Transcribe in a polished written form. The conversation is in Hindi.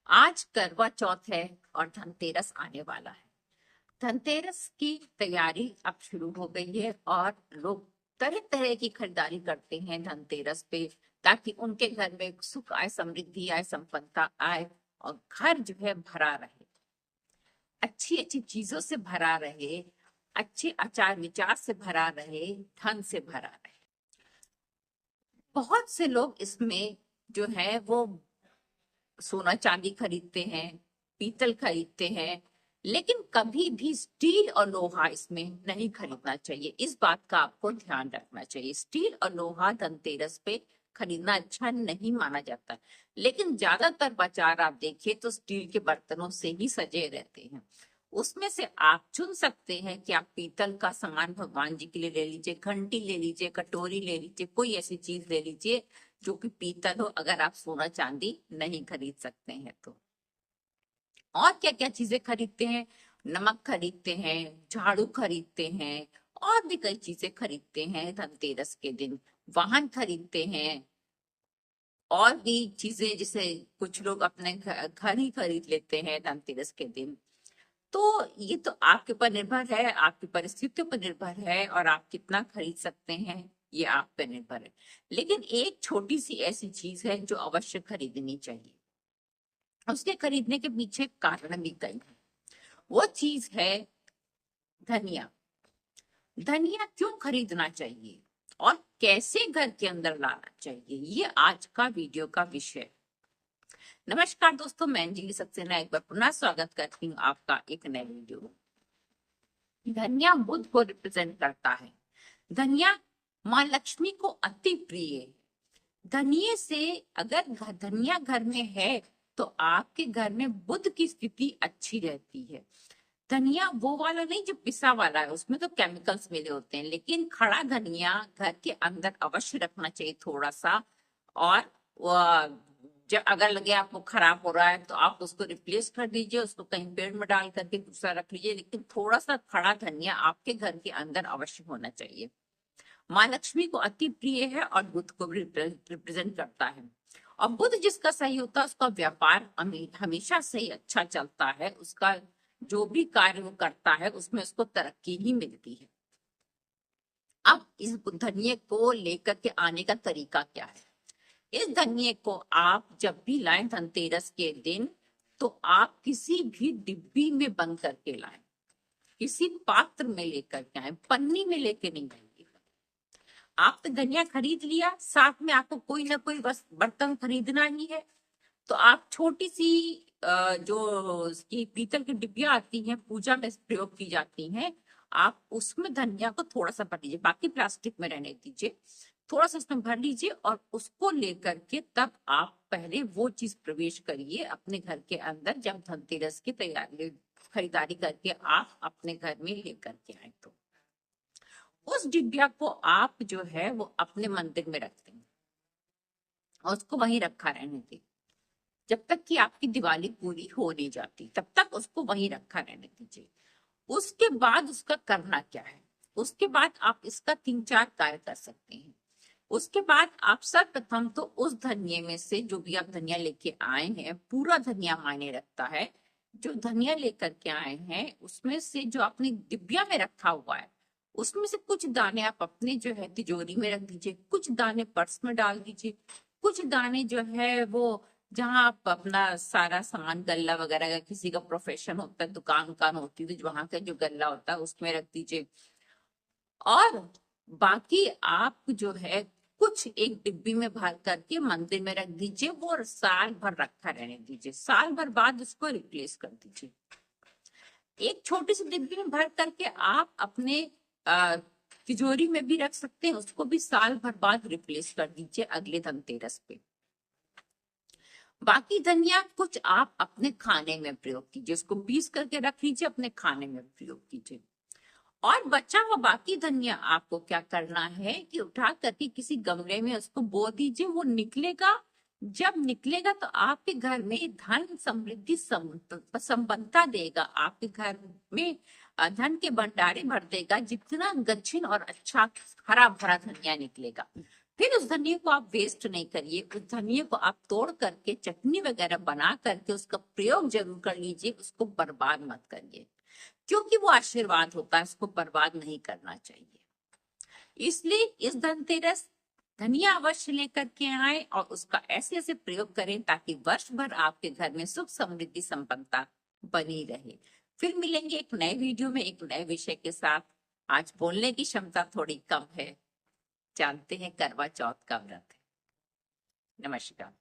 आज करवा चौथ है और धनतेरस आने वाला है। धनतेरस की तैयारी अब शुरू हो गई है और लोग तरह तरह की खरीदारी करते हैं धनतेरस पे, ताकि उनके घर में सुख आए, समृद्धि आए, संपन्नता आए और घर जो है भरा रहे, अच्छी अच्छी चीजों से भरा रहे, अच्छे आचार विचार से भरा रहे, धन से भरा रहे। बहुत से लोग इसमें जो है वो सोना चांदी खरीदते हैं, पीतल खरीदते हैं, लेकिन कभी भी स्टील और लोहा इसमें नहीं खरीदना चाहिए। इस बात का आपको ध्यान रखना चाहिए। स्टील और लोहा धनतेरस पे खरीदना अच्छा नहीं माना जाता, लेकिन ज्यादातर बाजार आप देखिए तो स्टील के बर्तनों से ही सजे रहते हैं। उसमें से आप चुन सकते हैं कि आप पीतल का सामान भगवान जी के लिए ले लीजिए, घंटी ले लीजिए, कटोरी ले लीजिए, कोई ऐसी चीज ले लीजिए जो कि पीतल हो, अगर आप सोना चांदी नहीं खरीद सकते हैं तो। और क्या क्या चीजें खरीदते हैं? नमक खरीदते हैं, झाड़ू खरीदते हैं, और भी कई चीजें खरीदते हैं धनतेरस के दिन। वाहन खरीदते हैं, और भी चीजें, जैसे कुछ लोग अपने घर ही खरीद लेते हैं धनतेरस के दिन। तो ये तो आपके ऊपर निर्भर है, आपकी परिस्थितियों पर निर्भर है, और आप कितना खरीद सकते हैं ये आप पे निर्भर है। लेकिन एक छोटी सी ऐसी चीज है जो अवश्य खरीदनी चाहिए। उसके खरीदने के पीछे कारण भी कई है। वो चीज है धनिया। धनिया क्यों खरीदना चाहिए और कैसे घर के अंदर लाना चाहिए, ये आज का वीडियो का विषय है। नमस्कार दोस्तों, मैं अंजलि सक्सेना एक बार पुनः स्वागत करती हूँ आपका एक नए वीडियो में। धनिया बुध को रिप्रेजेंट करता है। धनिया माँ लक्ष्मी को अति प्रिय है। धनिये से अगर धनिया घर में है तो आपके घर में बुध की स्थिति अच्छी रहती है। धनिया वो वाला नहीं जो पिसा वाला है, उसमें तो केमिकल्स मिले होते हैं, लेकिन खड़ा धनिया घर के अंदर अवश्य रखना चाहिए थोड़ा सा। और जब अगर लगे आपको खराब हो रहा है तो आप उसको रिप्लेस कर दीजिए, उसको कहीं पेड़ में डाल करके दूसरा रख लीजिए, लेकिन थोड़ा सा खड़ा धनिया आपके घर के अंदर अवश्य होना चाहिए। माँ लक्ष्मी को अति प्रिय है और बुध को भी रिप्रेजेंट करता है। और बुध जिसका सही होता है उसका व्यापार हमेशा सही अच्छा चलता है। उसका जो भी कार्य वो करता है उसमें उसको तरक्की ही मिलती है। अब इस धनिये को लेकर के आने का तरीका क्या है? इस धनिये को आप जब भी लाएं धनतेरस के दिन, तो आप किसी भी डिब्बी में बंद करके लाएं, किसी पात्र में लेकर के आए, पन्नी में लेके नहीं आएंगे। आप तो धनिया खरीद लिया, साथ में आपको कोई ना कोई बस बर्तन खरीदना ही है, तो आप छोटी सी जो उसकी पीतल की डिब्बियां आती हैं, पूजा में प्रयोग की जाती हैं, आप उसमें धनिया को थोड़ा सा भर लीजिए, बाकी प्लास्टिक में रहने दीजिए। थोड़ा सा उसमें भर लीजिए और उसको लेकर के तब आप पहले वो चीज प्रवेश करिए अपने घर के अंदर, जब धनतेरस की तैयारी खरीदारी करके आप अपने घर में लेकर के आए तो उस डिब्बिया को आप जो है वो अपने मंदिर में रखते हैं और उसको वहीं रखा रहने दें जब तक कि आपकी दिवाली पूरी हो नहीं जाती, तब तक उसको वहीं रखा रहने दीजिए। उसके बाद उसका करना क्या है? उसके बाद आप इसका 3-4 कार्य कर सकते हैं। उसके बाद आप सर्वप्रथम तो उस धनिये में से जो भी आप धनिया लेके आए हैं, पूरा धनिया मायने रखता है, जो धनिया लेकर के आए हैं उसमें से जो आपने डिब्बिया में रखा हुआ है, उसमें से कुछ दाने आप अपने जो है तिजोरी में रख दीजिए, कुछ दाने पर्स में डाल दीजिए, कुछ दाने जो है वो जहाँ आप अपना सारा सामान गल्ला वगैरह का, किसी का प्रोफेशन होता है, दुकान होती है, तो वहां का जो गल्ला होता है उसमें रख दीजिए। और बाकी आप जो है कुछ एक डिब्बी में भर करके मंदिर में रख दीजिए, वो साल भर रखा रहने दीजिए, साल भर बाद उसको रिप्लेस कर दीजिए। एक छोटी सी डिब्बी में भर करके आप अपने तिजोरी में भी रख सकते हैं, उसको भी साल भर बाद रिप्लेस कर दीजिए अगले धनतेरस पे। बाकी धनिया कुछ आप अपने खाने में प्रयोग कीजिए, उसको पीस करके रख लीजिए, अपने खाने में प्रयोग कीजिए। और बचा हुआ बाकी धनिया आपको क्या करना है कि उठा करके किसी गमले में उसको बो दीजिए, वो निकलेगा। जब निकलेगा तो आपके घर में धन समृद्धि संपन्नता देगा, आपके घर में धन के भंडारे भर देगा, जितना गच्छिन और अच्छा हरा भरा धनिया निकलेगा। फिर उस धनिया को आप वेस्ट नहीं करिए, उस धनिया को आप तोड़ करके चटनी वगैरह बना करके उसका प्रयोग जरूर कर लीजिए, उसको बर्बाद मत करिए, क्योंकि वो आशीर्वाद होता है, उसको बर्बाद नहीं करना चाहिए। इसलिए इस धनतेरस धनिया अवश्य लेकर के आए और उसका ऐसे ऐसे प्रयोग करें ताकि वर्ष भर आपके घर में सुख समृद्धि संपन्नता बनी रहे। फिर मिलेंगे एक नए वीडियो में एक नए विषय के साथ। आज बोलने की क्षमता थोड़ी कम है, जानते हैं करवा चौथ का व्रत है। नमस्कार।